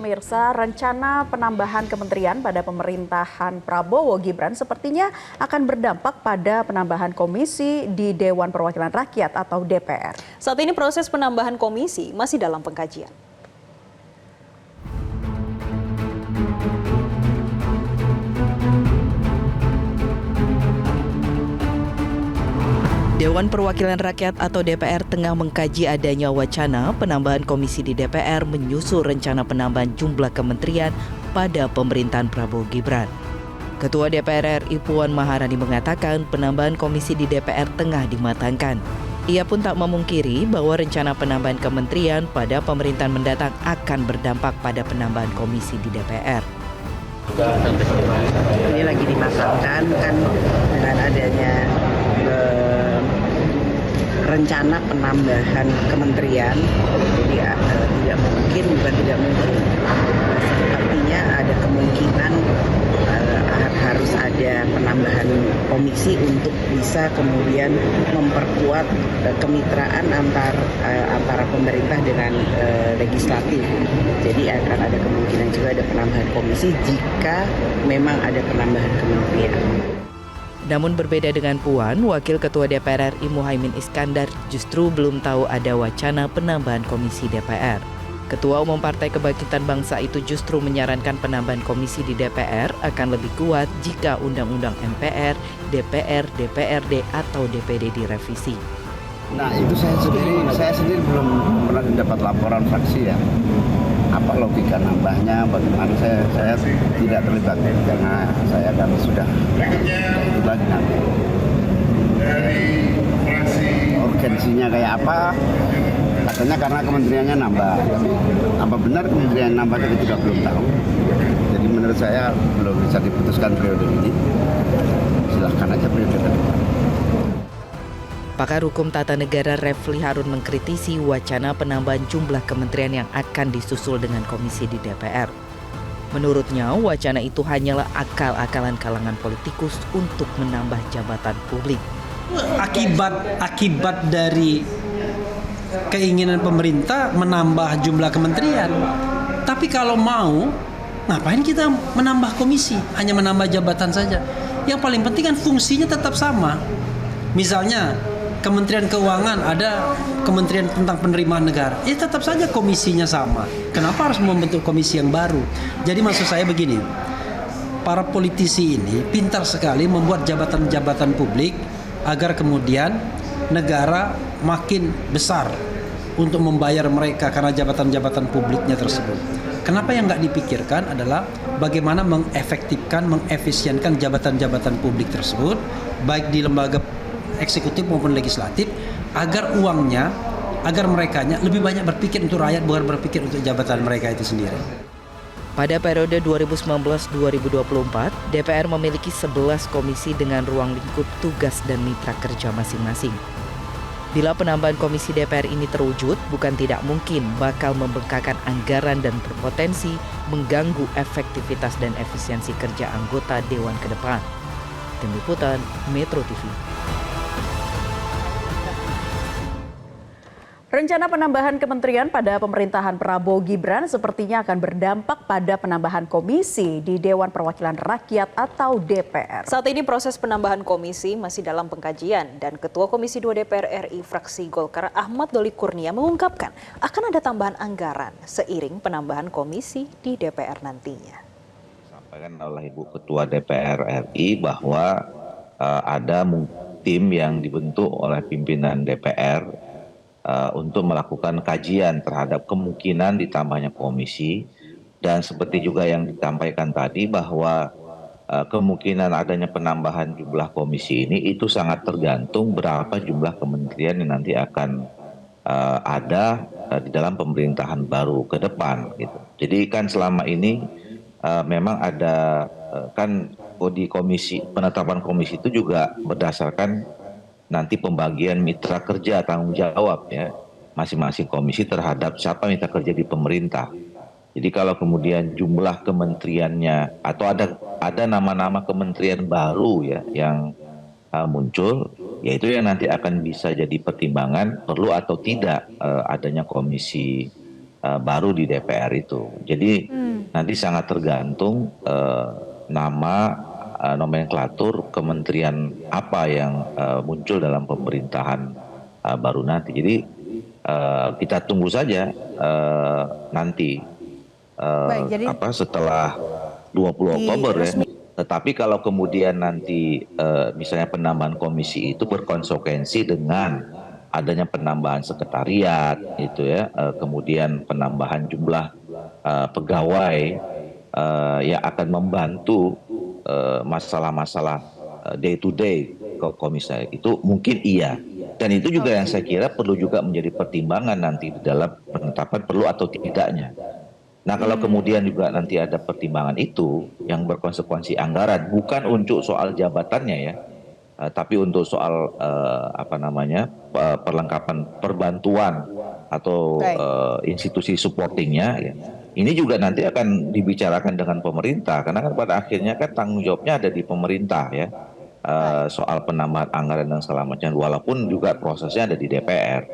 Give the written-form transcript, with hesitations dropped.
pemirsa, rencana penambahan kementerian pada pemerintahan Prabowo Gibran sepertinya akan berdampak pada penambahan komisi di Dewan Perwakilan Rakyat atau DPR. Saat ini proses penambahan komisi masih dalam pengkajian. Dewan Perwakilan Rakyat atau DPR tengah mengkaji adanya wacana penambahan komisi di DPR menyusul rencana penambahan jumlah kementerian pada pemerintahan Prabowo Gibran. Ketua DPR RI Puan Maharani mengatakan penambahan komisi di DPR tengah dimatangkan. Ia pun tak memungkiri bahwa rencana penambahan kementerian pada pemerintahan mendatang akan berdampak pada penambahan komisi di DPR. Ini lagi dimatangkan kan dengan adanya rencana penambahan kementerian, jadi tidak mungkin, artinya ada kemungkinan harus ada penambahan komisi untuk bisa kemudian memperkuat kemitraan antara pemerintah dengan legislatif. Jadi akan ada kemungkinan juga ada penambahan komisi jika memang ada penambahan kementerian. Namun berbeda dengan Puan, Wakil Ketua DPR RI Muhaimin Iskandar justru belum tahu ada wacana penambahan komisi DPR. Ketua Umum Partai Kebangkitan Bangsa itu justru menyarankan penambahan komisi di DPR akan lebih kuat jika Undang-Undang MPR, DPR, DPRD atau DPD direvisi. Nah itu saya sendiri belum pernah dapat laporan fraksi ya. Apa logika nambahnya, bagaimana saya tidak terlibat karena saya kan sudah itu lagi nanti urgensinya kayak apa, katanya karena kementeriannya nambah. Apa benar kementerian nambah, kita juga belum tahu. Jadi menurut saya belum bisa diputuskan periode ini, silahkan aja periode depan. Pakar Hukum Tata Negara Refli Harun mengkritisi wacana penambahan jumlah kementerian yang akan disusul dengan komisi di DPR. Menurutnya, wacana itu hanyalah akal-akalan kalangan politikus untuk menambah jabatan publik. Akibat dari keinginan pemerintah menambah jumlah kementerian. Tapi kalau mau, ngapain kita menambah komisi? Hanya menambah jabatan saja. Yang paling penting kan fungsinya tetap sama. Misalnya, Kementerian Keuangan ada Kementerian tentang penerimaan negara, ya tetap saja komisinya sama. Kenapa harus membentuk komisi yang baru? Jadi maksud saya begini, para politisi ini pintar sekali membuat jabatan-jabatan publik agar kemudian negara makin besar untuk membayar mereka karena jabatan-jabatan publiknya tersebut. Kenapa yang nggak dipikirkan adalah bagaimana mengefektifkan, mengefisienkan jabatan-jabatan publik tersebut, baik di lembaga eksekutif maupun legislatif, agar uangnya, agar merekanya lebih banyak berpikir untuk rakyat, bukan berpikir untuk jabatan mereka itu sendiri. Pada periode 2019-2024, DPR memiliki 11 komisi dengan ruang lingkup tugas dan mitra kerja masing-masing. Bila penambahan komisi DPR ini terwujud, bukan tidak mungkin bakal membengkakkan anggaran dan berpotensi mengganggu efektivitas dan efisiensi kerja anggota Dewan ke depan. Tim Liputan, Metro TV. Rencana penambahan kementerian pada pemerintahan Prabowo Gibran sepertinya akan berdampak pada penambahan komisi di Dewan Perwakilan Rakyat atau DPR. Saat ini proses penambahan komisi masih dalam pengkajian dan Ketua Komisi 2 DPR RI fraksi Golkar Ahmad Doli Kurnia mengungkapkan akan ada tambahan anggaran seiring penambahan komisi di DPR nantinya. Disampaikan oleh Ibu Ketua DPR RI bahwa ada tim yang dibentuk oleh pimpinan DPR untuk melakukan kajian terhadap kemungkinan ditambahnya komisi, dan seperti juga yang disampaikan tadi bahwa kemungkinan adanya penambahan jumlah komisi ini itu sangat tergantung berapa jumlah kementerian yang nanti akan ada di dalam pemerintahan baru ke depan gitu. Jadi kan selama ini memang ada kan di komisi, penetapan komisi itu juga berdasarkan nanti pembagian mitra kerja tanggung jawab ya masing-masing komisi terhadap siapa mitra kerja di pemerintah. Jadi kalau kemudian jumlah kementeriannya atau ada nama-nama kementerian baru ya yang muncul, yaitu yang nanti akan bisa jadi pertimbangan perlu atau tidak adanya komisi baru di DPR itu. Jadi nanti sangat tergantung nama nomenklatur kementerian apa yang muncul dalam pemerintahan baru nanti. Jadi kita tunggu saja nanti setelah 20 Oktober ya. Tetapi kalau kemudian nanti misalnya penambahan komisi itu berkonsekuensi dengan adanya penambahan sekretariat itu ya, kemudian penambahan jumlah pegawai yang akan membantu masalah-masalah day to day komisi itu mungkin iya. Dan itu juga yang saya kira perlu juga menjadi pertimbangan nanti di dalam penetapan perlu atau tidaknya. Nah kalau kemudian juga nanti ada pertimbangan itu yang berkonsekuensi anggaran, bukan untuk soal jabatannya ya, tapi untuk soal perlengkapan perbantuan atau institusi supportingnya ya. Ini juga nanti akan dibicarakan dengan pemerintah karena kan pada akhirnya kan tanggung jawabnya ada di pemerintah ya, soal penambahan anggaran dan segala macam, walaupun juga prosesnya ada di DPR.